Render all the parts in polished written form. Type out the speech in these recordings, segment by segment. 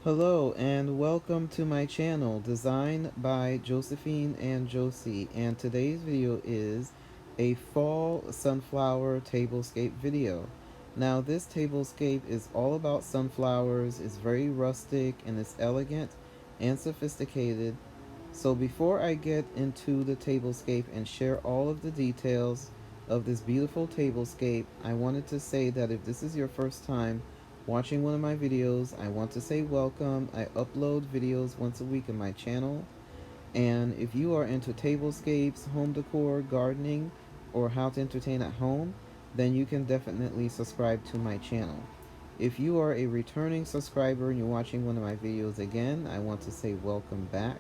Hello and welcome to my channel, Design by Josephine and Josee, and today's video is a fall sunflower tablescape video. Now this tablescape is all about sunflowers, it's very rustic and it's elegant and sophisticated. So before I get into the tablescape and share all of the details of this beautiful tablescape, I wanted to say that if this is your first time watching one of my videos, I want to say welcome. I upload videos once a week on my channel, and if you are into tablescapes, home decor, gardening, or how to entertain at home, then you can definitely subscribe to my channel. If you are a returning subscriber and you're watching one of my videos again, I want to say welcome back.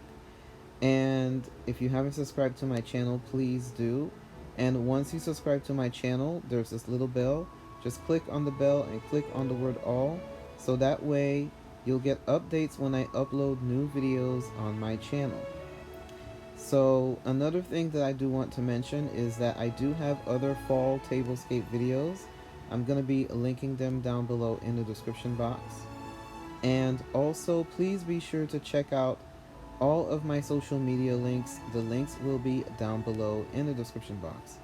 And if you haven't subscribed to my channel, please do. And once you subscribe to my channel, there's this little bell. Just click on the bell and click on the word all, so that way you'll get updates when I upload new videos on my channel. So another thing that I do want to mention is that I do have other fall tablescape videos. I'm going to be linking them down below in the description box. And also please be sure to check out all of my social media links. The links will be down below in the description box.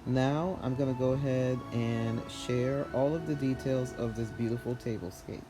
Now I'm going to go ahead and share all of the details of this beautiful tablescape.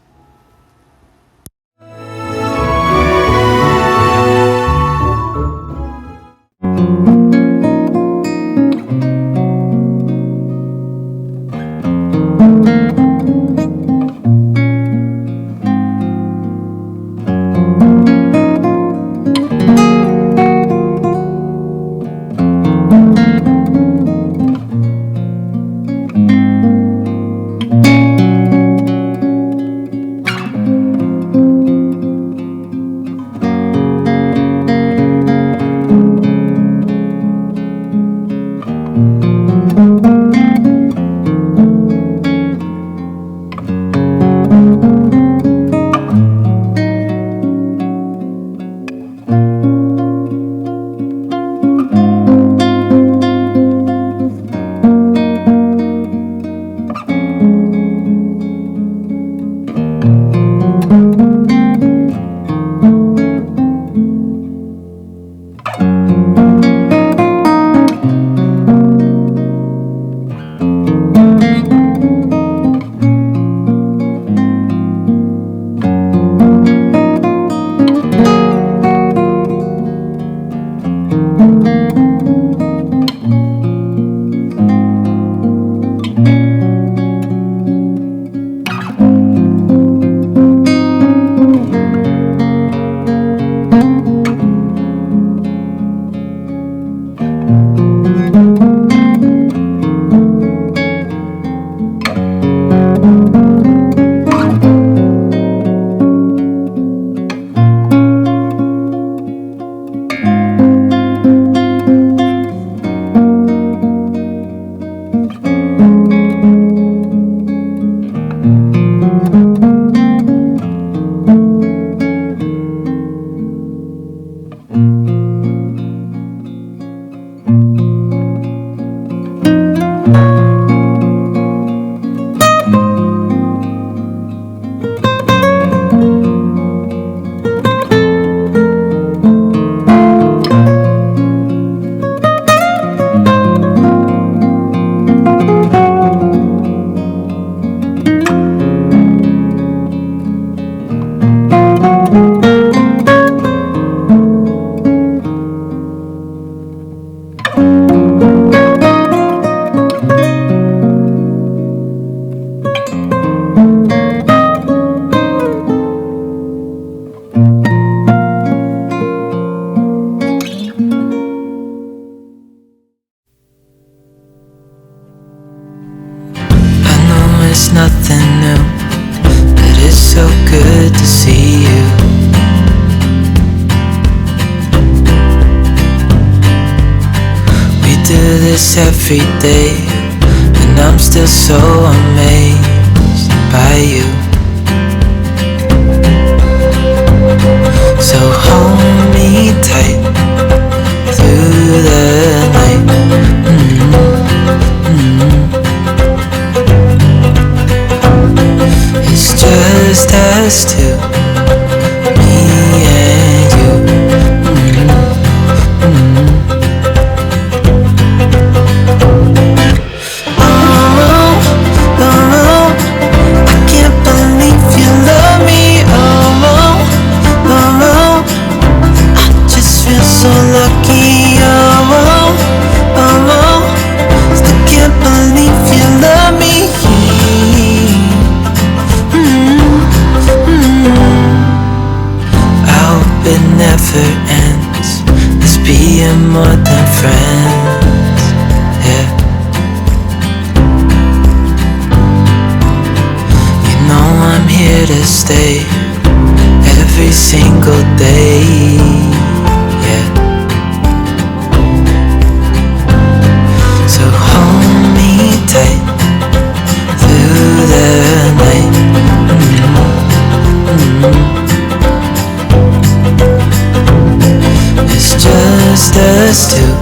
It's nothing new, but it's so good to see you. We do this every day, and I'm still so amazed by you. So hold me tight through the night. It's just us two, more than friends, yeah. You know I'm here to stay every single day, yeah. So hold me tight through the night. It's just us two